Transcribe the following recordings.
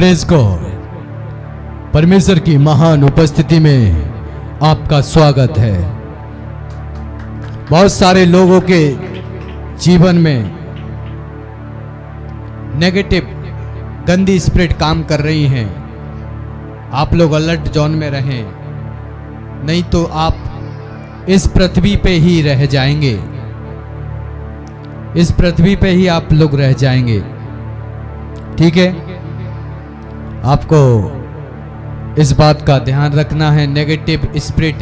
Praise God. परमेश्वर की महान उपस्थिति में आपका स्वागत है। बहुत सारे लोगों के जीवन में नेगेटिव गंदी स्पिरिट काम कर रही हैं। आप लोग अलर्ट जोन में रहें, नहीं तो आप इस पृथ्वी पे ही रह जाएंगे। इस पृथ्वी पे ही आप लोग रह जाएंगे। ठीक है, आपको इस बात का ध्यान रखना है। नेगेटिव स्पिरिट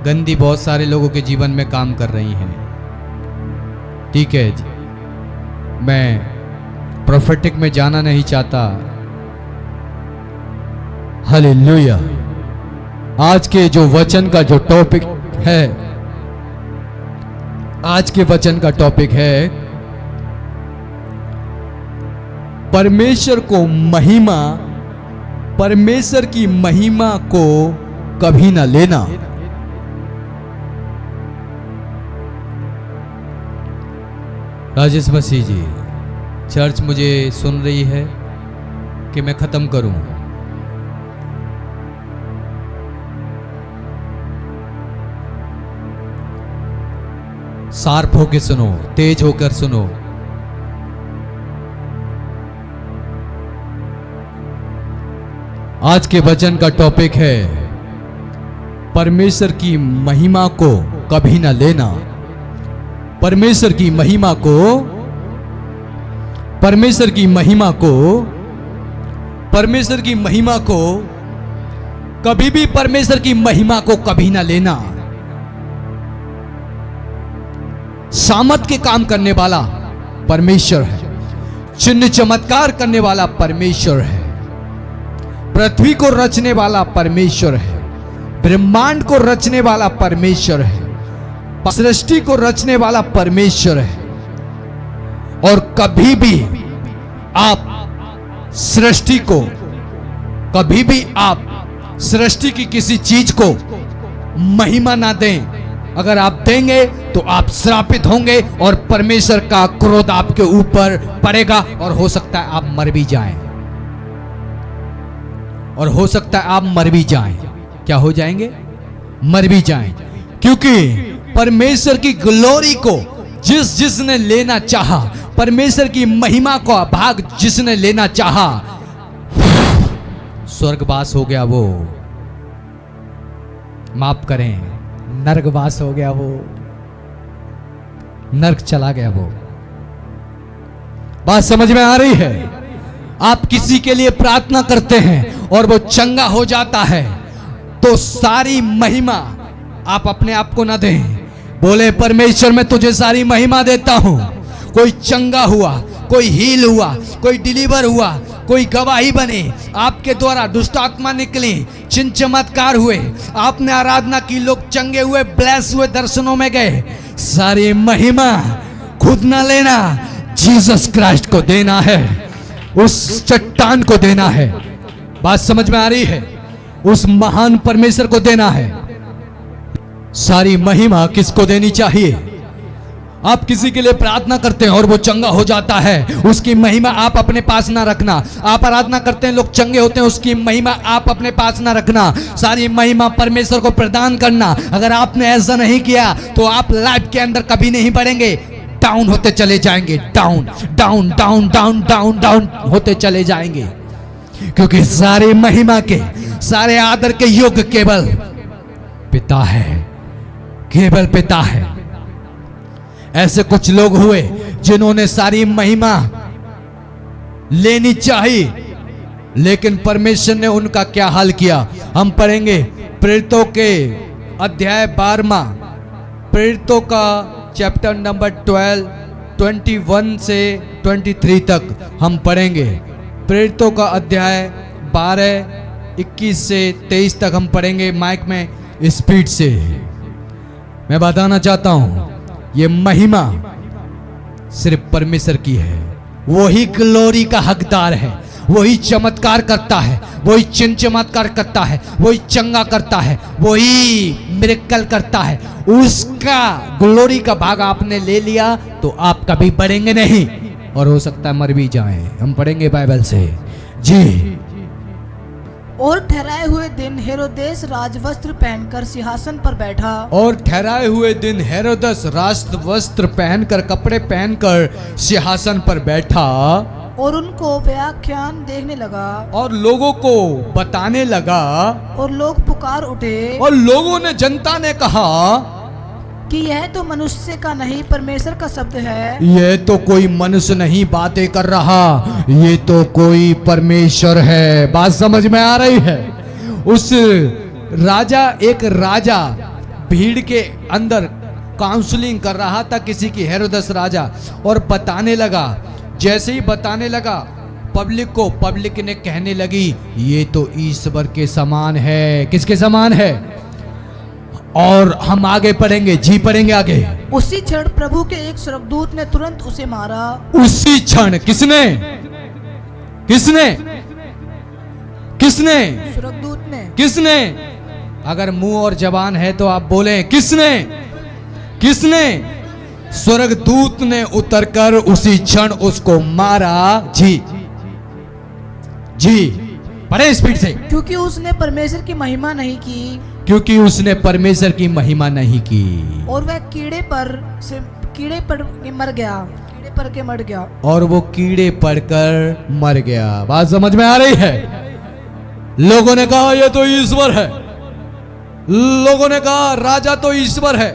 गंदी बहुत सारे लोगों के जीवन में काम कर रही हैं। ठीक है जी, मैं प्रोफेटिक में जाना नहीं चाहता। हालेलुया। आज के जो वचन का जो टॉपिक है, आज के वचन का टॉपिक है परमेश्वर को महिमा, परमेश्वर की महिमा को कभी ना लेना। राजेश मसीह जी, चर्च मुझे सुन रही है कि मैं खत्म करूं। शार्प होकर सुनो, तेज होकर सुनो। आज के वचन का टॉपिक है परमेश्वर की महिमा को कभी ना लेना। परमेश्वर की महिमा को, परमेश्वर की महिमा को, परमेश्वर की महिमा को कभी भी, परमेश्वर की महिमा को कभी ना लेना। सामर्थ के काम करने वाला परमेश्वर है, चिन्ह चमत्कार करने वाला परमेश्वर है, पृथ्वी को रचने वाला परमेश्वर है, ब्रह्मांड को रचने वाला परमेश्वर है, सृष्टि को रचने वाला परमेश्वर है। और कभी भी आप सृष्टि को, कभी भी आप सृष्टि की किसी चीज को महिमा ना दें। अगर आप देंगे तो आप श्रापित होंगे और परमेश्वर का क्रोध आपके ऊपर पड़ेगा और हो सकता है आप मर भी जाएं। और हो सकता है आप मर भी जाएं। क्या हो जाएंगे? मर भी जाएं। क्योंकि परमेश्वर की ग्लोरी को जिसने लेना चाहा, परमेश्वर की महिमा का भाग जिसने लेना चाहा, स्वर्गवास हो गया वो। माफ करें, नरकवास हो गया वो, नरक चला गया वो। बात समझ में आ रही है? आप किसी के लिए प्रार्थना करते हैं और वो चंगा हो जाता है, तो सारी महिमा आप अपने आप को ना दें। बोले परमेश्वर मैं तुझे सारी महिमा देता हूं। कोई चंगा हुआ, कोई हील हुआ, कोई डिलीवर हुआ, कोई गवाही बने, आपके द्वारा दुष्ट आत्मा निकली, चिन्ह चमत्कार हुए, आपने आराधना की, लोग चंगे हुए, ब्लेस हुए, दर्शनों में गए। सारी महिमा खुद ना लेना, जीसस क्राइस्ट को देना है, उस चट्टान को देना है। बात समझ में आ रही है? उस महान परमेश्वर को देना है। सारी महिमा किसको देनी चाहिए? आप किसी के लिए प्रार्थना करते हैं और वो चंगा हो जाता है, उसकी महिमा आप अपने पास ना रखना। आप आराधना करते हैं, लोग चंगे होते हैं, उसकी महिमा आप अपने पास ना रखना। सारी महिमा परमेश्वर को प्रदान करना। अगर आपने ऐसा नहीं किया तो आप लाइफ के अंदर कभी नहीं बढ़ेंगे, डाउन होते चले जाएंगे। Down down down down down down होते चले जाएंगे। क्योंकि सारे महिमा के, सारे आदर के योग्य केवल पिता है, केवल पिता है। ऐसे कुछ लोग हुए जिन्होंने सारी महिमा लेनी चाहिए, लेकिन परमेश्वर ने उनका क्या हाल किया। हम पढ़ेंगे प्रेरितों के अध्याय 12, प्रेरितों का चैप्टर नंबर 12, 21 से 23 तक हम पढ़ेंगे। प्रेरितों का अध्याय 12, 21 से 23 तक हम पढ़ेंगे। माइक में स्पीड से मैं बताना चाहता हूं, ये महिमा सिर्फ परमेश्वर की है। वही ग्लोरी का हकदार है, वही चमत्कार करता है, वही चिन्ह चमत्कार करता है, वही चंगा करता है, वही मिरेकल करता है। उसका ग्लोरी का भाग आपने ले लिया तो आप कभी बढ़ेंगे नहीं और हो सकता है मर भी जाएं। हम पढ़ेंगे बाइबल से, जी। और ठहराए हुए दिन हेरोदेस राजवस्त्र पहनकर सिंहासन पर बैठा। और ठहराए हुए दिन हेरोदस राजवस्त्र पहनकर, कपड़े पहनकर सिंहासन पर बैठा और उनको व्याख्यान देखने लगा। और लोगों को बताने लगा। और लोग पुकार उठे और लोगों ने, जनता ने कहा कि यह तो मनुष्य का नहीं परमेश्वर का शब्द है। ये तो कोई मनुष्य नहीं बातें कर रहा, ये तो कोई परमेश्वर है। बात समझ में आ रही है? उस राजा, एक राजा भीड़ के अंदर काउंसलिंग कर रहा था किसी की, हेरोदस राजा, और बताने लगा। जैसे ही बताने लगा पब्लिक को, पब्लिक ने कहने लगी ये तो ईश्वर के समान है। किसके समान है? और हम आगे पढ़ेंगे, जी पढ़ेंगे आगे। उसी क्षण प्रभु के एक स्वर्गदूत ने तुरंत उसे मारा। उसी क्षण। किसने? किसने? किसने? स्वर्गदूत ने। किसने? अगर मुंह और जबान है तो आप बोलें किसने? किसने? स्वर्गदूत ने उतरकर उसी क्षण उसको मारा। जी जी, पढ़े स्पीड से। क्योंकि उसने परमेश्वर की महिमा नहीं की। क्योंकि उसने परमेश्वर की महिमा नहीं की। और वह कीड़े पर मर गया। कीड़े पर के मर गया। और वो कीड़े पड़कर मर गया। बात समझ में आ रही है? लोगों ने कहा ये तो ईश्वर है। लोगों ने कहा राजा तो ईश्वर है।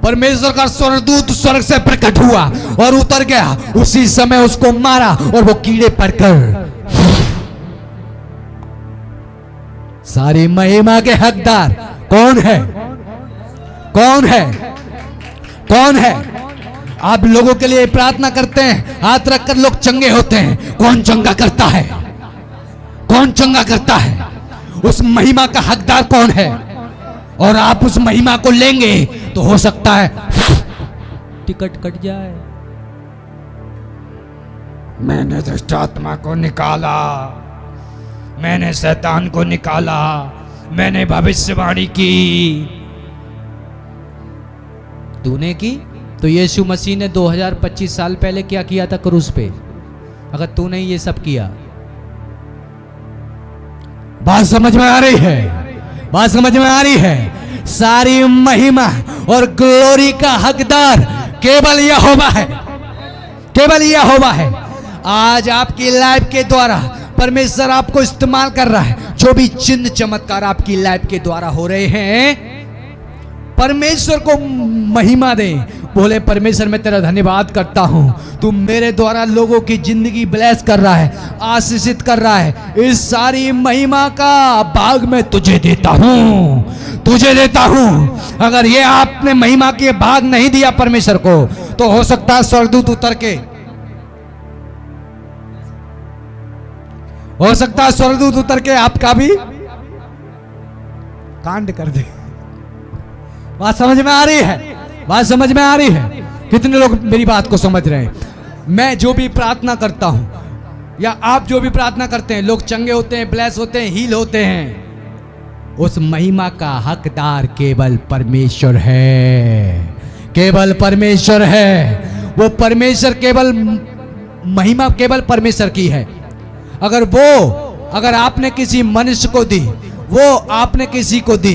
परमेश्वर का स्वर्गदूत स्वर्ग से प्रकट हुआ और उतर गया। उसी समय उसको मारा और वो कीड़े पड़कर। सारी महिमा के हकदार कौन है? कौन है? कौन है? आप लोगों के लिए प्रार्थना करते हैं, हाथ रखकर लोग चंगे होते हैं। कौन चंगा करता है? कौन चंगा करता है? उस महिमा का हकदार कौन है? और आप उस महिमा को लेंगे तो हो सकता है टिकट कट जाए। मैंने दुष्ट आत्मा को निकाला, मैंने शैतान को निकाला, मैंने भविष्यवाणी की। तूने की? तो यीशु मसीह ने 2025 साल पहले क्या किया था क्रूस पे? अगर तूने ये सब किया। बात समझ में आ रही है? बात समझ में आ रही है? सारी महिमा और ग्लोरी का हकदार केवल यहोवा है। केवल यहोवा है। आज आपकी लाइफ के द्वारा परमेश्वर आपको इस्तेमाल कर रहा है। जो भी चिन्ह चमत्कार आपकी लाइफ के द्वारा हो रहे हैं, परमेश्वर को महिमा दे। बोले परमेश्वर मैं तेरा धन्यवाद करता हूं, तू मेरे द्वारा लोगों की जिंदगी ब्लेस कर रहा है, आशीषित कर रहा है। इस सारी महिमा का भाग मैं तुझे देता हूं, तुझे देता हूं। अगर ये आपने महिमा के भाग नहीं दिया परमेश्वर को, तो हो सकता है स्वर्गदूत उतर के, हो सकता है स्वर्गदूत उतर के आपका भी कांड कर दे। बात समझ में आ रही है? बात समझ में आ रही है? कितने लोग मेरी बात को समझ रहे हैं? मैं जो भी प्रार्थना करता हूं या आप जो भी प्रार्थना करते हैं, लोग चंगे होते हैं, ब्लेस होते हैं, हील होते हैं, उस महिमा का हकदार केवल परमेश्वर है। केवल परमेश्वर है। वो परमेश्वर, केवल महिमा केवल परमेश्वर की है। अगर आपने किसी मनुष्य को दी, वो आपने किसी को दी,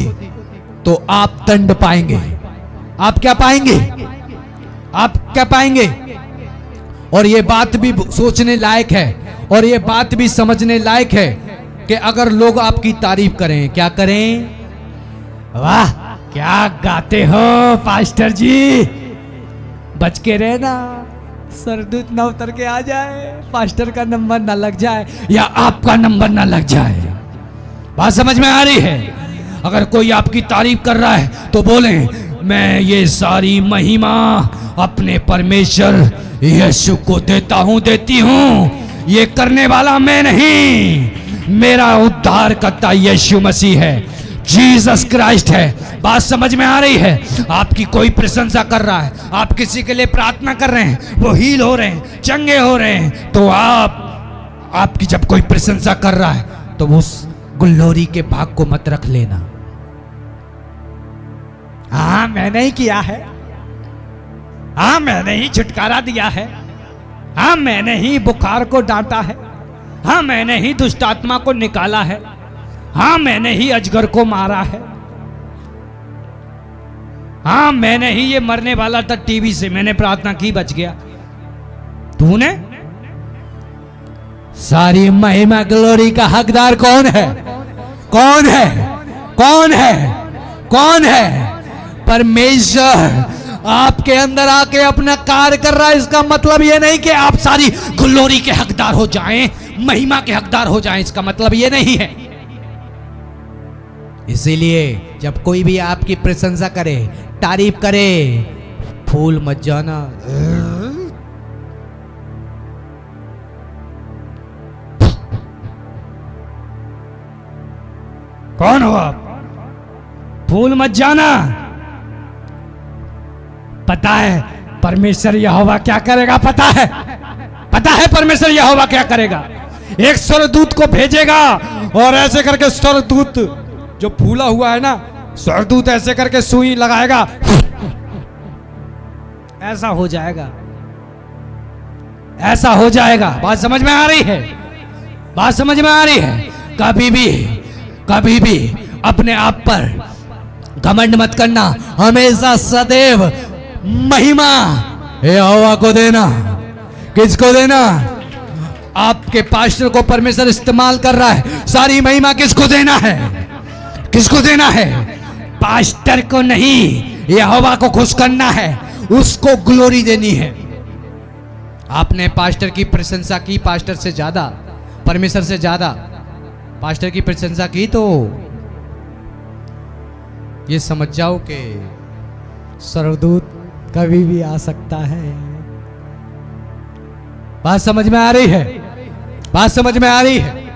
तो आप दंड पाएंगे। आप क्या पाएंगे? आप क्या पाएंगे? और ये बात भी सोचने लायक है और ये बात भी समझने लायक है कि अगर लोग आपकी तारीफ करें, क्या करें? वाह क्या गाते हो पास्टर जी, बच के रहना, स्वर्गदूत ना उतर के आ जाए, पास्टर का नंबर ना लग जाए या आपका नंबर ना लग जाए। बात समझ में आ रही है? अगर कोई आपकी तारीफ कर रहा है तो बोले मैं ये सारी महिमा अपने परमेश्वर यीशु को देता हूं, देती हूं। ये करने वाला मैं नहीं, मेरा उद्धार करता यीशु मसीह है, जीसस क्राइस्ट है। बात समझ में आ रही है? आपकी कोई प्रशंसा कर रहा है, आप किसी के लिए प्रार्थना कर रहे हैं, वो हील हो रहे हैं, चंगे हो रहे हैं, तो आपकी जब कोई प्रशंसा कर रहा है तो उस ग्लोरी के भाग को मत रख लेना। हाँ मैंने ही किया है, हाँ मैंने ही छुटकारा दिया है, हाँ मैंने ही बुखार को डांटा है, हाँ, मैंने ही दुष्ट आत्मा को निकाला है। हाँ, मैंने ही अजगर को मारा है। हाँ, मैंने ही ये मरने वाला था टीवी से, मैंने प्रार्थना की, बच गया। तूने? सारी महिमा ग्लोरी का हकदार कौन है? कौन है? कौन है? कौन है? परमेश्वर आपके अंदर आके अपना कार्य कर रहा है। इसका मतलब ये नहीं कि आप सारी ग्लोरी के हकदार हो जाएं, महिमा के हकदार हो जाएं, इसका मतलब ये नहीं है। इसीलिए जब कोई भी आपकी प्रशंसा करे, तारीफ करे, फूल मत जाना। कौन हो आप? फूल मत जाना। पता है परमेश्वर यहोवा क्या करेगा? पता है? पता है परमेश्वर यहोवा क्या करेगा? एक स्वर्गदूत को भेजेगा और ऐसे करके स्वर्गदूत जो फूला हुआ है ना, स्वर्गदूत ऐसे करके सुई लगाएगा, ऐसा हो जाएगा, ऐसा हो जाएगा। बात समझ में आ रही है? बात समझ में आ रही है? कभी भी अपने आप पर घमंड मत करना। हमेशा सदैव महिमा यहोवा को देना। किसको देना? आपके पास्टर को परमेश्वर इस्तेमाल कर रहा है, सारी महिमा किसको देना है? किसको देना है? पास्टर को नहीं, यहोवा को खुश करना है, उसको ग्लोरी देनी है। आपने पास्टर की प्रशंसा की, पास्टर से ज्यादा, परमेश्वर से ज्यादा पास्टर की प्रशंसा की, तो ये समझ जाओ कि स्वर्गदूत कभी भी आ सकता है। बात समझ में आ रही है? बात समझ में आ रही है?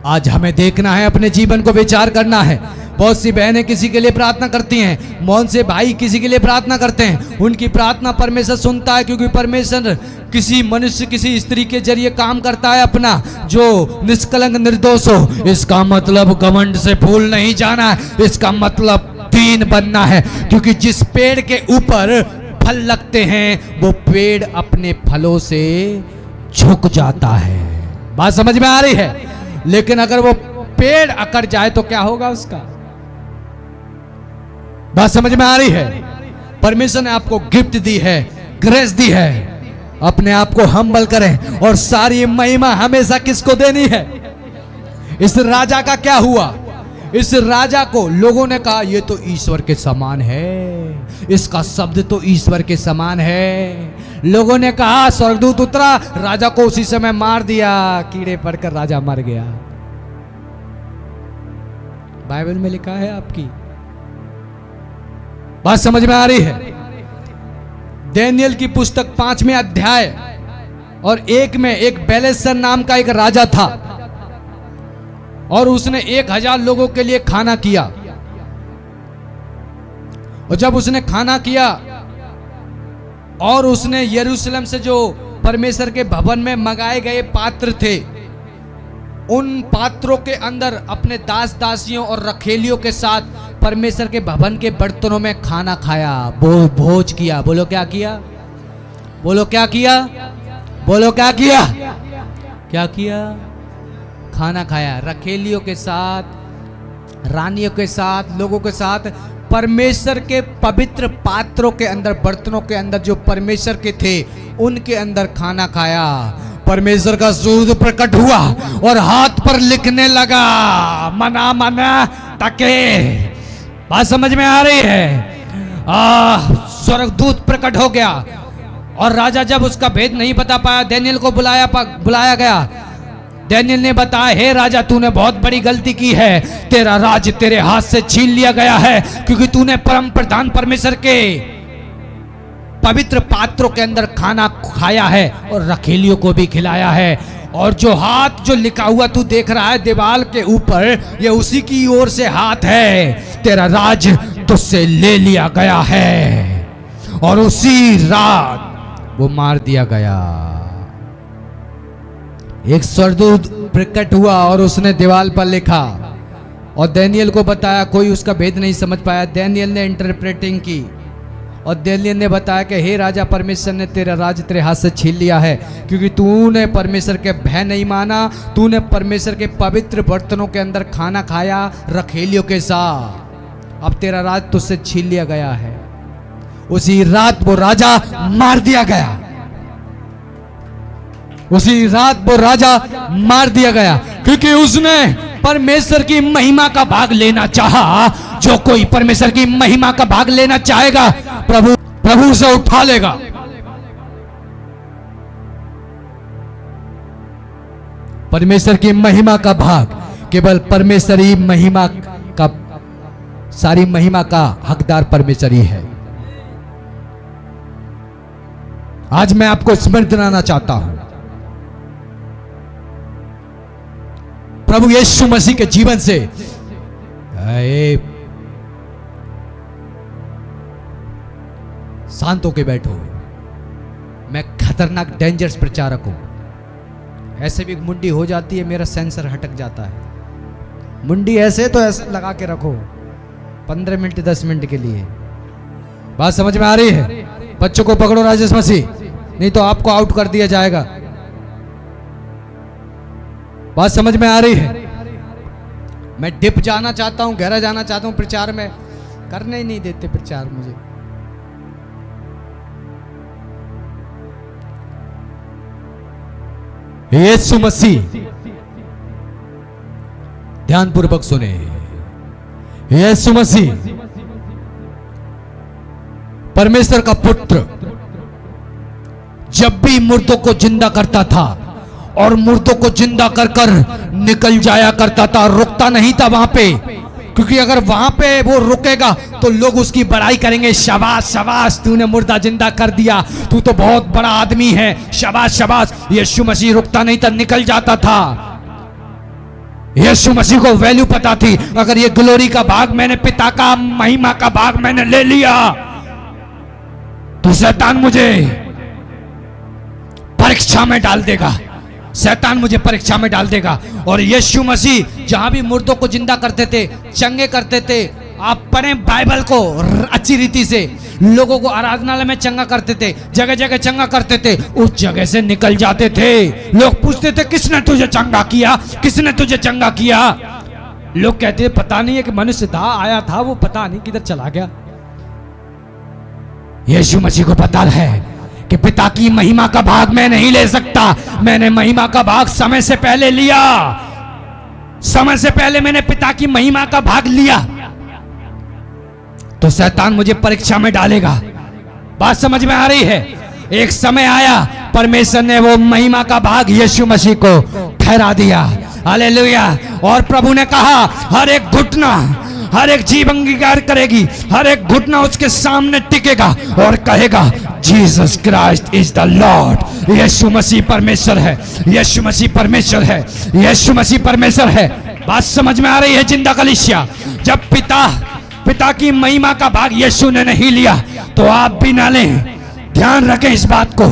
आज हमें देखना है, अपने जीवन को विचार करना है। बहुत सी बहनें किसी के लिए प्रार्थना करती हैं, मौन से भाई किसी के लिए प्रार्थना करते हैं। उनकी प्रार्थना परमेश्वर सुनता है, क्योंकि परमेश्वर किसी मनुष्य, किसी स्त्री के जरिए काम करता है अपना, जो निष्कलंक निर्दोष हो। इसका मतलब घमंड से भूल नहीं जाना है, इसका मतलब दीन बनना है। क्योंकि जिस पेड़ के ऊपर फल लगते हैं वो पेड़ अपने फलों से झुक जाता है। बात समझ में आ रही है? लेकिन अगर वो पेड़ अकड़ जाए तो क्या होगा उसका? बात समझ में आ रही है? परमेश्वर ने आपको गिफ्ट दी है, ग्रेस दी है। अपने आप को हम्बल करें। और सारी महिमा हमेशा किसको देनी है? इस राजा का क्या हुआ? इस राजा को लोगों ने कहा ये तो ईश्वर के समान है, इसका शब्द तो ईश्वर के समान है। लोगों ने कहा स्वर्गदूत उतरा, राजा को उसी समय मार दिया, कीड़े पड़कर राजा मर गया। बाइबल में लिखा है आपकी। बात समझ में आ रही है? दानियेल की पुस्तक 5वें अध्याय और 1 में एक बेलेशर नाम का एक राजा था, और उसने 1000 लोगों के लिए खाना किया। और जब उसने खाना किया और उसने यरूशलेम से जो परमेश्वर के भवन में मंगाए गए पात्र थे, उन पात्रों के अंदर अपने दास दासियों और रखेलियों के साथ परमेश्वर के भवन के बर्तनों में खाना खाया, भोज किया। बोलो क्या किया? बोलो क्या किया? बोलो क्या किया? क्या किया? खाना खाया, रखेलियों के साथ, रानियों के साथ, लोगों के साथ, परमेश्वर के पवित्र पात्रों के अंदर, बर्तनों के अंदर जो परमेश्वर के थे उनके अंदर खाना खाया। परमेश्वर का सूरज प्रकट हुआ और हाथ पर लिखने लगा, मना मना तके। बात समझ में आ रही है? स्वर्गदूत प्रकट हो गया और राजा जब उसका भेद नहीं बता पाया, दानियेल को बुलाया गया। दानियेल ने बताया, हे राजा, तूने बहुत बड़ी गलती की है, तेरा राज तेरे हाथ से छीन लिया गया है, क्योंकि तूने परम प्रधान परमेश्वर के पवित्र पात्रों के अंदर खाना खाया है और रखेलियों को भी खिलाया है। और जो हाथ जो लिखा हुआ तू देख रहा है दीवार के ऊपर, ये उसी की ओर से हाथ है। तेरा राज तुझसे ले लिया गया है। और उसी रात वो मार दिया गया। एक स्वर्गदूत प्रकट हुआ और उसने दीवार पर लिखा और दानियेल को बताया। कोई उसका भेद नहीं समझ पाया। दानियेल ने इंटरप्रेटिंग की और दानिय्येल ने बताया कि हे राजा, परमेश्वर ने तेरा राज तेरे हाथ से छीन लिया है, क्योंकि तूने परमेश्वर के भय नहीं माना, तूने परमेश्वर के पवित्र बर्तनों के अंदर खाना खाया रखेलियों के साथ। अब तेरा राज तुझसे छीन लिया गया है। उसी रात वो राजा मार दिया गया, उसी रात वो राजा मार दिया गया, क्योंकि उसने परमेश्वर की महिमा का भाग लेना चाहा। जो कोई परमेश्वर की महिमा का भाग लेना चाहेगा, प्रभु से उठा लेगा। परमेश्वर की महिमा का भाग केवल परमेश्वर ही महिमा का, सारी महिमा का हकदार परमेश्वर ही है। आज मैं आपको स्मरण दिलाना चाहता हूं, प्रभु यीशु मसीह के जीवन से शांत होके बैठो। मैं खतरनाक डेंजरस प्रचारक हूं। ऐसे भी मुंडी हो जाती है, मेरा सेंसर हटक जाता है। मुंडी ऐसे तो ऐसे लगा के रखो 15 मिनट 10 मिनट के लिए। बात समझ में आ रही है? बच्चों को पकड़ो राजेश मसीह, नहीं तो आपको आउट कर दिया जाएगा। बात समझ में आ रही है? मैं डिप जाना चाहता हूं, गहरा जाना चाहता हूं प्रचार में, करने ही नहीं देते प्रचार मुझे। यीशु मसीह, ध्यानपूर्वक सुने, यीशु मसीह परमेश्वर का पुत्र जब भी मुर्दों को जिंदा करता था और मुर्दों को जिंदा कर कर निकल जाया करता था, रुकता नहीं था वहां पे, क्योंकि अगर वहां पे वो रुकेगा तो लोग उसकी बड़ाई करेंगे। शाबाश शाबाश, तूने मुर्दा जिंदा कर दिया, तू तो बहुत बड़ा आदमी है, शाबाश शाबाश। यीशु मसीह रुकता नहीं था, निकल जाता था। यीशु मसीह को वैल्यू पता थी, अगर ये ग्लोरी का भाग मैंने, पिता का महिमा का भाग मैंने ले लिया, तो शैतान मुझे परीक्षा में डाल देगा, शैतान मुझे परीक्षा में डाल देगा। और यीशु मसीह जहां भी मुर्दों को जिंदा करते थे, चंगे करते थे, आप पढ़ें बाइबल को अच्छी रीति से, लोगों को आराधनालय में चंगा करते थे, जगह जगह चंगा करते थे, उस जगह से निकल जाते थे। लोग पूछते थे किसने तुझे चंगा किया, किसने तुझे चंगा किया? लोग कहते पता नहीं है कि मनुष्य था, आया था, वो पता नहीं किधर चला गया। यीशु मसीह को पता है कि पिता की महिमा का भाग मैं नहीं ले सकता। मैंने महिमा का भाग समय से पहले लिया, समय से पहले मैंने पिता की महिमा का भाग लिया, तो शैतान मुझे परीक्षा में डालेगा। बात समझ में आ रही है? एक समय आया, परमेश्वर ने वो महिमा का भाग यीशु मसीह को ठहरा दिया। हालेलुया। और प्रभु ने कहा, हर एक घुटना, हर एक जीव अंगीकार करेगी, हर एक घुटना उसके सामने टिकेगा और कहेगा Jesus Christ is the lord. यीशु मसीह परमेश्वर है, यीशु मसीह परमेश्वर है, यीशु मसीह परमेश्वर है। बात समझ में आ रही है जिंदा कलीसिया? जब पिता की महिमा का भाग यीशु ने नहीं लिया, तो आप भी ना लें। ध्यान रखें इस बात को।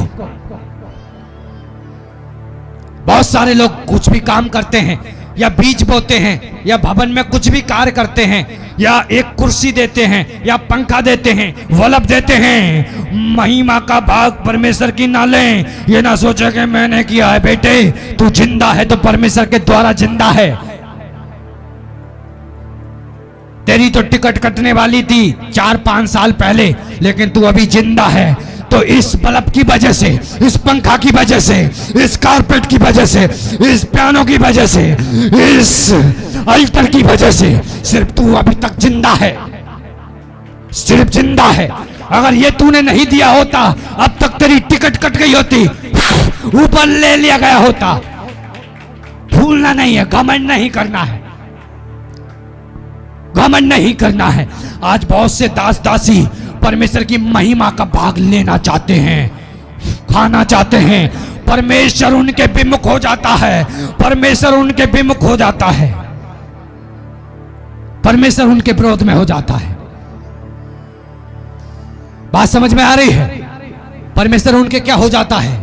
बहुत सारे लोग कुछ भी काम करते हैं, या बीज बोते हैं, या भवन में कुछ भी कार्य करते हैं, या एक कुर्सी देते हैं, या पंखा देते हैं, बल्ब देते हैं, महिमा का भाग परमेश्वर की ना लें। ये ना सोचे कि मैंने किया है। बेटे, तू जिंदा है तो परमेश्वर के द्वारा जिंदा है। तेरी तो टिकट कटने वाली थी 4-5 साल पहले, लेकिन तू अभी जिंदा है। तो इस बल्ब की वजह से, इस पंखा की वजह से, इस कारपेट की वजह से, इस पियानो की वजह से, इस अल्टर की वजह से सिर्फ तू अभी तक जिंदा है, सिर्फ जिंदा है। अगर ये तूने नहीं दिया होता, अब तक तेरी टिकट कट गई होती, ऊपर ले लिया गया होता। भूलना नहीं है, घमंड नहीं करना है, घमंड नहीं करना है। आज बहुत से दास दासी परमेश्वर की महिमा का भाग लेना चाहते हैं, खाना चाहते हैं। परमेश्वर उनके विमुख हो जाता है, परमेश्वर उनके विमुख हो जाता है, परमेश्वर उनके विरोध में हो जाता है। बात समझ में आ रही है? परमेश्वर उनके क्या हो जाता है?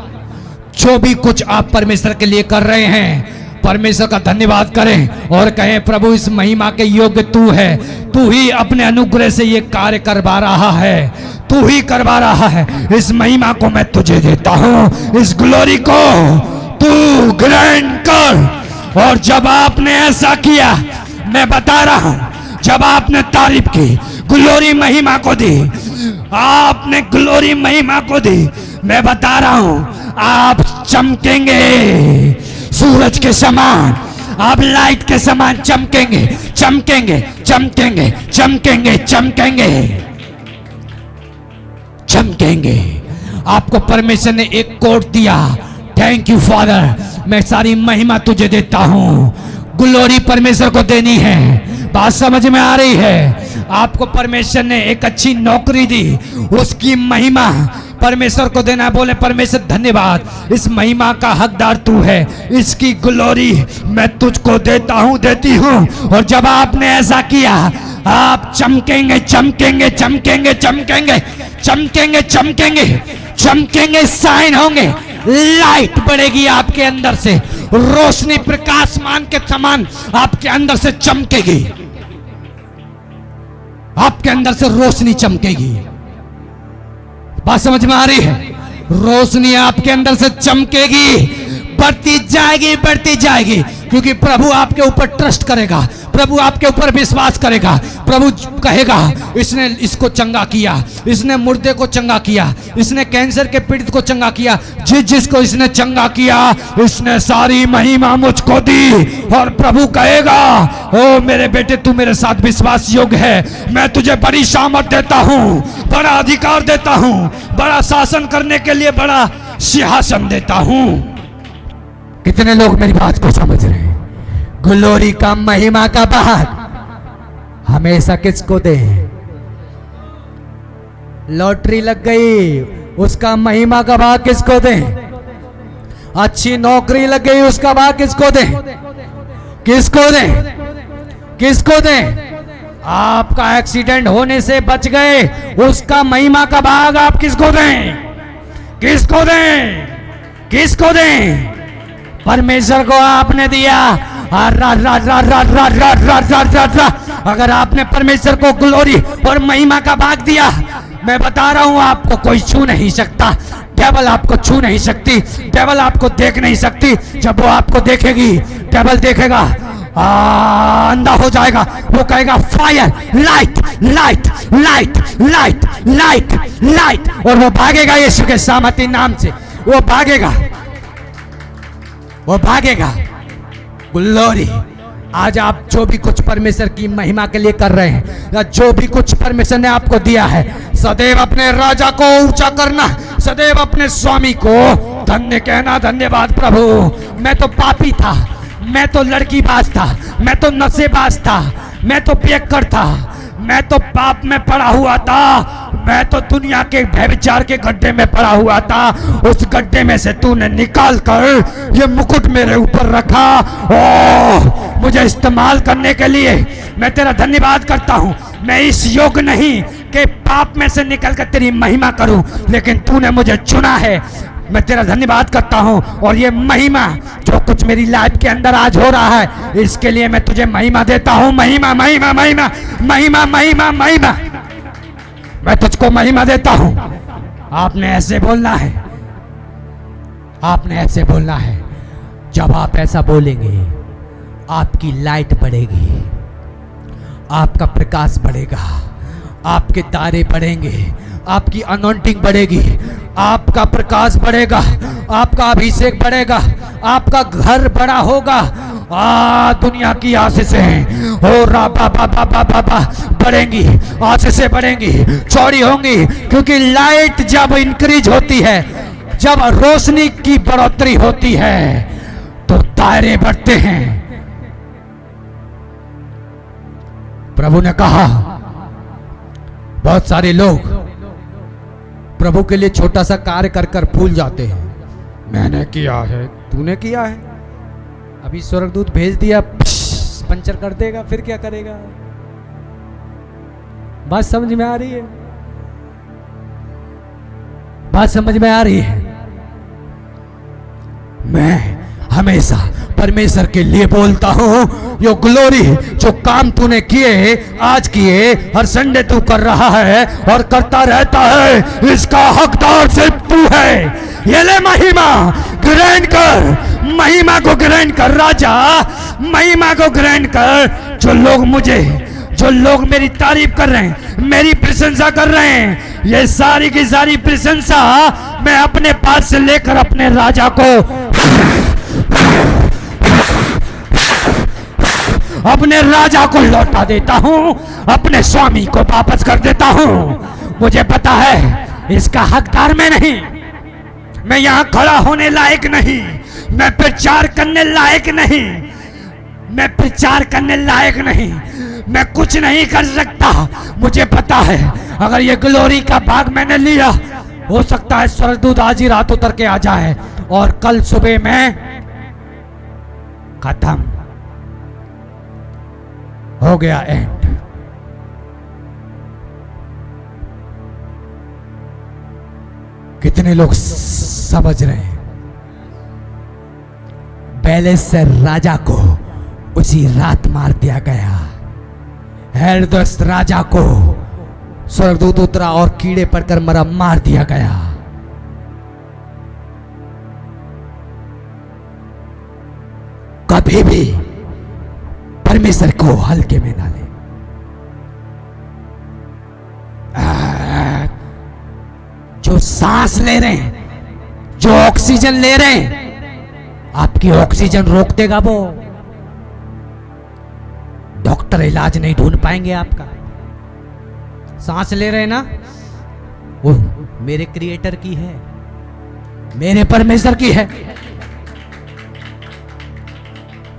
जो भी कुछ आप परमेश्वर के लिए कर रहे हैं, परमेश्वर का धन्यवाद करें और कहें प्रभु इस महिमा के योग्य तू है, तू ही अपने अनुग्रह से ये कार्य करवा रहा है, तू ही करवा रहा है। इस महिमा को मैं तुझे देता हूं, इस ग्लोरी को तू ग्रहण कर। और जब आपने ऐसा किया, मैं बता रहा हूं, जब आपने तारीफ की, ग्लोरी महिमा को दी, आपने ग्लोरी महिमा को दी, मैं बता रहा हूं आप चमकेंगे सूरज के समान, आप लाइट के समान चमकेंगे, चमकेंगे, चमकेंगे, चमकेंगे, चमकेंगे, चमकेंगे। आपको परमेश्वर ने एक कोड दिया। थैंक यू फादर, मैं सारी महिमा तुझे देता हूं। ग्लोरी परमेश्वर को देनी है। बात समझ में आ रही है? आपको परमेश्वर ने एक अच्छी नौकरी दी, उसकी महिमा परमेश्वर को देना। बोले परमेश्वर धन्यवाद, इस महिमा का हकदार तू है, इसकी ग्लोरी मैं तुझको देता हूं, देती हूं। और जब आपने ऐसा किया, आप चमकेंगे, चमकेंगे, चमकेंगे, चमकेंगे, चमकेंगे, चमकेंगे, चमकेंगे, साइन होंगे, लाइट बढ़ेगी आपके अंदर से, रोशनी प्रकाशमान के समान आपके अंदर से चमकेगी, आपके अंदर से रोशनी चमकेगी। बात समझ में आ रही है? रोशनी आपके अंदर से चमकेगी, बढ़ती जाएगी, बढ़ती जाएगी, क्योंकि प्रभु आपके ऊपर ट्रस्ट करेगा, प्रभु आपके ऊपर विश्वास करेगा। प्रभु कहेगा इसने इसको चंगा किया, इसने मुर्दे को चंगा किया, इसने कैंसर के पीड़ित को चंगा किया, जिसको इसने चंगा किया, इसने सारी महिमा मुझको दी। और प्रभु कहेगा ओ मेरे बेटे, तू मेरे साथ विश्वास योग्य है, मैं तुझे बड़ी सामर्थ देता हूँ, बड़ा अधिकार देता हूँ, बड़ा शासन करने के लिए बड़ा सिंहासन देता हूँ। कितने लोग मेरी बात को समझ रहे हैं? ग्लोरी का, महिमा का भाग हमेशा किसको दे? लॉटरी लग गई, उसका महिमा का भाग किसको दे? अच्छी नौकरी लग गई, उसका भाग किसको दे? किसको दे? किसको दे? आपका एक्सीडेंट होने से बच गए, उसका महिमा का भाग आप किसको दें? किसको दें? किसको दें? परमेश्वर को आपने दिया। अगर आपने परमेश्वर को ग्लोरी और महिमा का भाग दिया, मैं बता रहा हूं आपको कोई छू नहीं सकता, डेविल आपको छू नहीं सकती, डेविल आपको देख नहीं सकती। जब वो आपको देखेगी, डेविल देखेगा, अंधा हो जाएगा, वो कहेगा fire, light, light, light, light, light, light, और वो भागेगा यीशु के सामर्थी नाम से, वो भागेगा, वो भागेगा। ग्लोरी, आज आप जो भी कुछ परमेश्वर की महिमा के लिए कर रहे हैं, या जो भी कुछ परमेश्वर ने आपको दिया है, सदैव अपने राजा को ऊंचा करना, सदैव अपने स्वामी को धन्य कहना। धन्यवाद प्रभु, मैं तो पापी था, मैं तो लड़कीबाज था, मैं तो नशेबाज था, मैं तो पियक्कड़ था, मैं तो पाप में पड़ा हुआ था, मैं तो दुनिया के व्यभिचार के गड्ढे में पड़ा हुआ था। उस गड्ढे में से तूने निकाल कर ये मुकुट मेरे ऊपर रखा, ओह मुझे इस्तेमाल करने के लिए मैं तेरा धन्यवाद करता हूँ। मैं इस योग्य नहीं कि पाप में से निकल कर तेरी महिमा करूं, लेकिन तूने मुझे चुना है, मैं तेरा धन्यवाद करता हूं। और ये महिमा जो कुछ मेरी लाइफ के अंदर आज हो रहा है, इसके लिए मैं तुझे महिमा देता हूं। महिमा, महिमा, महिमा, महिमा, महिमा, महिमा, मैं तुझको महिमा देता हूं। आपने ऐसे बोलना है, आपने ऐसे बोलना है। जब आप ऐसा बोलेंगे, आपकी लाइट बढ़ेगी, आपका प्रकाश बढ़ेगा, आपके तारे बढ़ेंगे, आपकी अनॉइंटिंग बढ़ेगी, आपका प्रकाश बढ़ेगा, आपका अभिषेक बढ़ेगा, आपका घर बड़ा होगा। दुनिया की आशीषें हो रा बा बा बा बा बा बा बढ़ेंगी, आशीषें बढ़ेंगी, चौड़ी होंगी, क्योंकि लाइट जब इंक्रीज होती है, जब रोशनी की बढ़ोतरी होती है, तो दायरे बढ़ते हैं। प्रभु ने कहा, बहुत सारे लोग प्रभु के लिए छोटा सा कार्य कर कर भूल जाते हैं। मैंने किया है, तूने किया है, अभी स्वर्गदूत भेज दिया, पंचर कर देगा, फिर क्या करेगा? बात समझ में आ रही है? बात समझ में आ रही है? मैं हमेशा परमेश्वर के लिए बोलता हूँ, यो ग्लोरी जो काम तूने किए, आज किए, हर संडे तू कर रहा है और करता रहता है, इसका हकदार सिर्फ तू है। ये ले महिमा ग्रहण कर, महिमा को ग्रहण कर राजा, महिमा को ग्रहण कर। जो लोग मेरी तारीफ कर रहे हैं, मेरी प्रशंसा कर रहे हैं, ये सारी की सारी प्रशंसा मैं अपने पास से लेकर अपने राजा को, अपने राजा को लौटा देता हूं, अपने स्वामी को वापस कर देता हूं। मुझे पता है इसका हकदार मैं नहीं, मैं यहां खड़ा होने लायक नहीं, मैं प्रचार करने लायक नहीं, मैं प्रचार करने लायक नहीं, मैं कुछ नहीं कर सकता। मुझे पता है अगर ये ग्लोरी का भाग मैंने लिया, हो सकता है स्वर्गदूत आज ही रात उतर के आ जाए और कल सुबह में खत्म हो गया, एंड। कितने लोग समझ रहे हैं? पहले से राजा को उसी रात मार दिया गया, हेरोदेस राजा को स्वर्गदूत उतरा और कीड़े पड़कर मरा, मार दिया गया। कभी भी परमेश्वर को हल्के में ना ले। जो सांस ले रहे हैं, जो ऑक्सीजन ले रहे हैं, आपकी ऑक्सीजन रोक देगा वो। डॉक्टर इलाज नहीं ढूंढ पाएंगे आपका। सांस ले रहे हैं ना, वो मेरे क्रिएटर की है, मेरे परमेश्वर की है।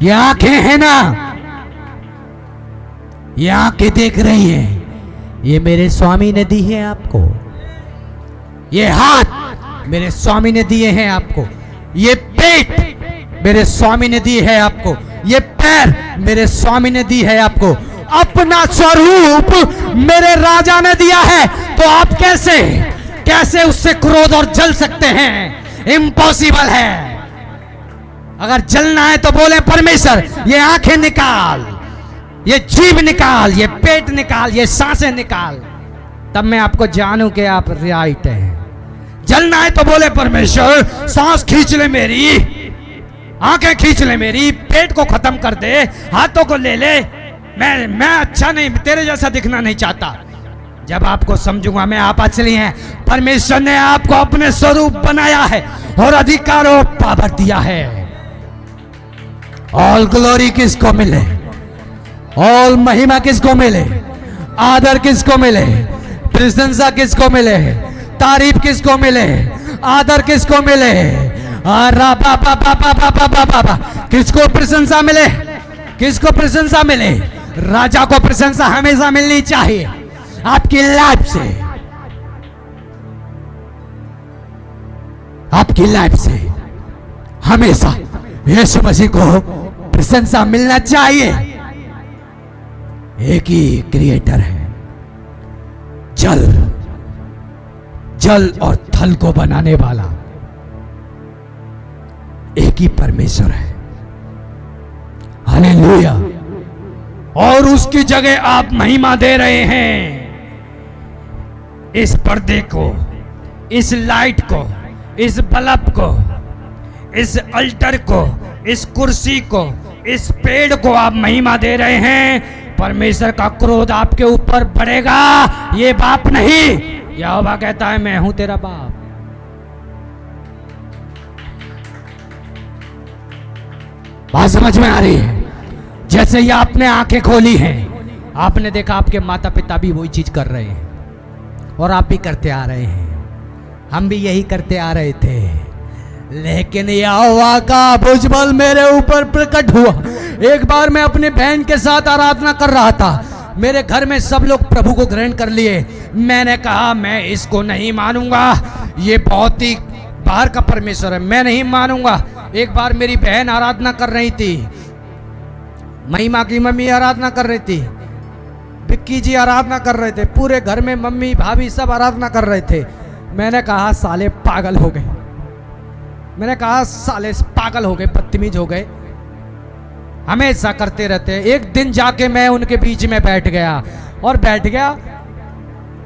ये आंखें हैं ना, ये आंखें देख रही हैं, ये मेरे स्वामी ने दी है आपको। ये हाथ मेरे स्वामी ने दिए हैं आपको, ये पेट मेरे स्वामी ने दी है आपको, ये पैर मेरे स्वामी ने दी है आपको। अपना स्वरूप मेरे राजा ने दिया है, तो आप कैसे उससे क्रोध और जल सकते हैं? इम्पॉसिबल है। अगर जलना है तो बोले परमेश्वर ये आंखें निकाल, ये जीभ निकाल, ये पेट निकाल, ये सांसें निकाल, तब मैं आपको जानूं कि आप राइट हैं। जलना है तो बोले परमेश्वर सांस खींच ले मेरी, आंखें खींच ले मेरी, पेट को खत्म कर दे, हाथों को ले ले। मैं अच्छा नहीं, तेरे जैसा दिखना नहीं चाहता। जब आपको समझूंगा मैं आप असली हैं। परमेश्वर ने आपको अपने स्वरूप बनाया है और अधिकार और पावर दिया है। ऑल ग्लोरी किसको मिले? ऑल महिमा किसको मिले? आदर किसको मिले? प्रशंसा किसको मिले? तारीफ किसको मिले? आदर किसको मिले? किसको प्रशंसा मिले? किसको प्रशंसा मिले? राजा को प्रशंसा हमेशा मिलनी चाहिए आपकी लाइफ से, आपकी लाइफ से हमेशा यीशु मसीह को प्रशंसा मिलना चाहिए। एक ही क्रिएटर है, जल और थल को बनाने वाला एक ही परमेश्वर है। हालेलुया। और उसकी जगह आप महिमा दे रहे हैं इस पर्दे को, इस लाइट को, इस बल्ब को, इस अल्टर को, इस कुर्सी को, इस पेड़ को आप महिमा दे रहे हैं। परमेश्वर का क्रोध आपके ऊपर बढ़ेगा, ये बाप नहीं। यहोवा कहता है मैं हूं तेरा बाप। बात समझ में आ रही है? जैसे ये आपने आंखें खोली हैं, आपने देखा आपके माता पिता भी वही चीज कर रहे हैं और आप भी करते आ रहे हैं, हम भी यही करते आ रहे थे। लेकिन यहोवा का भुजबल मेरे ऊपर प्रकट हुआ। एक बार मैं अपने बहन के साथ आराधना कर रहा था, मेरे घर में सब लोग प्रभु को ग्रहण कर लिए। मैंने कहा मैं इसको नहीं मानूंगा, ये बहुत ही बाहर का परमेश्वर है, मैं नहीं मानूंगा। एक बार मेरी बहन आराधना कर रही थी, महिमा की मम्मी आराधना कर रही थी, विक्की जी आराधना कर रहे थे, पूरे घर में मम्मी भाभी सब आराधना कर रहे थे। मैंने कहा साले पागल हो गए, मैंने कहा साले पागल हो गए, बदतमीज हो गए, हमेशा करते रहते हैं। एक दिन जाके मैं उनके बीच में बैठ गया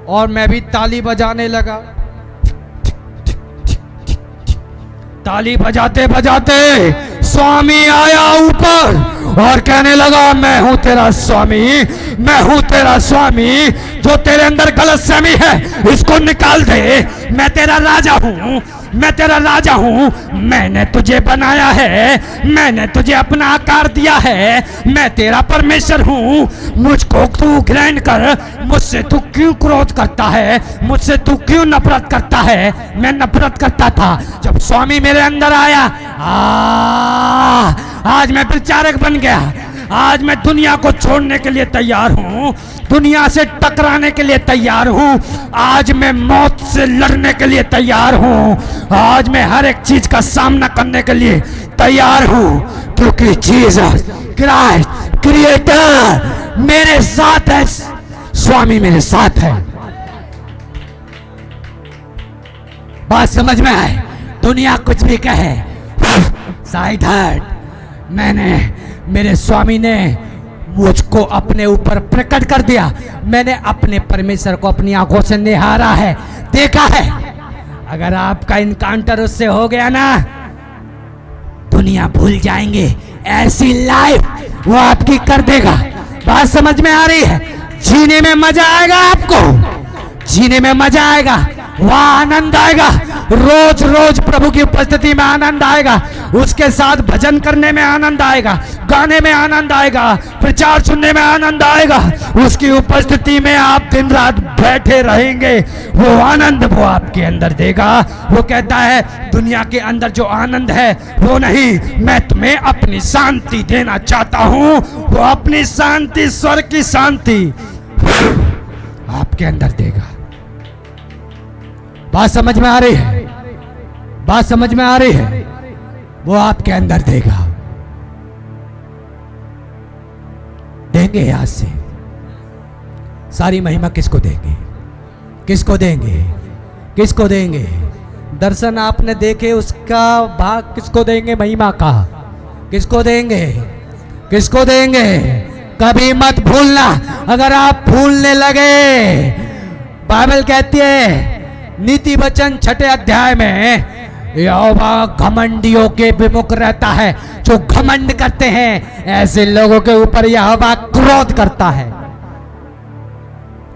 और मैं भी ताली बजाने लगा। ताली बजाते बजाते स्वामी आया ऊपर और कहने लगा, मैं हूं तेरा स्वामी, मैं हूं तेरा स्वामी। जो तेरे अंदर गलतफहमी है इसको निकाल दे। मैं तेरा राजा हूं, मैं तेरा राजा हूं। मैंने तुझे बनाया है, मैंने तुझे अपना आकार दिया है। मैं तेरा परमेश्वर हूं। मुझको तू ग्रहण कर। मुझसे तू क्यों क्रोध करता है? मुझसे तू क्यों नफरत करता है? मैं नफरत करता था जब स्वामी मेरे अंदर आया। आज मैं प्रचारक बन गया। आज मैं दुनिया को छोड़ने के लिए तैयार हूं, दुनिया से टकराने के लिए तैयार हूं। आज मैं मौत से लड़ने के लिए तैयार हूं। आज मैं हर एक चीज का सामना करने के लिए तैयार हूं, क्योंकि जीसस क्राइस्ट क्रिएटर मेरे साथ है, स्वामी मेरे साथ है। बात समझ में आए? दुनिया कुछ भी कहे, साइड हट। मेरे स्वामी ने मुझको अपने ऊपर प्रकट कर दिया। मैंने अपने परमेश्वर को अपनी आंखों से निहारा है, देखा है। अगर आपका इनकाउंटर उससे हो गया ना, दुनिया भूल जाएंगे। ऐसी लाइफ वो आपकी कर देगा। बात समझ में आ रही है? जीने में मजा आएगा, आपको जीने में मजा आएगा, वहां आनंद आएगा। रोज रोज प्रभु की उपस्थिति में आनंद आएगा, उसके साथ भजन करने में आनंद आएगा, गाने में आनंद आएगा, प्रचार सुनने में आनंद आएगा। उसकी उपस्थिति में आप दिन रात बैठे रहेंगे। वो आनंद वो आपके अंदर देगा। वो कहता है दुनिया के अंदर जो आनंद है वो नहीं, मैं तुम्हें अपनी शांति देना चाहता हूं। वो अपनी शांति, स्वर्ग की शांति आपके अंदर देगा। बात समझ में आ रही है? बात समझ में आ रही है? वो आपके अंदर देगा। देंगे आज से। सारी महिमा किसको देंगे? किसको देंगे? किसको देंगे? दर्शन आपने देखे, उसका भाग किसको देंगे? महिमा का किसको देंगे? किसको देंगे? कभी मत भूलना। अगर आप भूलने लगे, बाइबल कहती है नीति वचन 6 अध्याय में, यहोवा घमंडियों के विमुख रहता है। जो घमंड करते हैं ऐसे लोगों के ऊपर यहोवा क्रोध करता है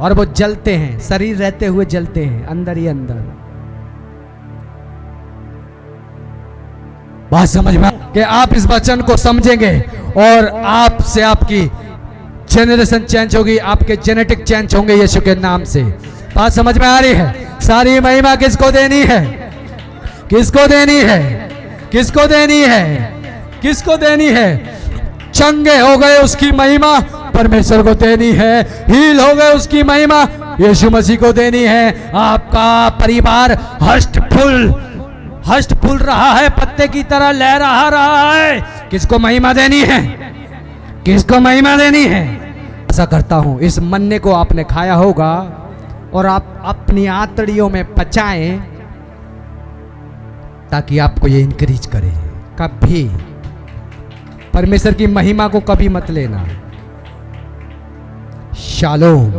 और वो जलते हैं, शरीर रहते हुए जलते हैं अंदर ही अंदर। बात समझ में कि आप इस वचन को समझेंगे और आपसे आपकी जेनरेशन चेंज होगी, आपके जेनेटिक चेंज होंगे यीशु के नाम से। बात समझ में आ रही है? सारी महिमा किसको देनी है? किसको देनी है? किसको देनी है? किसको देनी है? चंगे हो गए उसकी महिमा परमेश्वर को देनी है। हील हो गए उसकी महिमा यीशु मसीह को देनी है। आपका परिवार हष्ट फूल रहा है, पत्ते की तरह लहरा रहा है। किसको महिमा देनी है? किसको महिमा देनी है? ऐसा करता हूं, इस मन्ने को आपने खाया होगा और आप अपनी आंतड़ियों में पचाएं ताकि आपको ये इंक्रीज करे। कभी परमेश्वर की महिमा को कभी मत लेना। शालोम।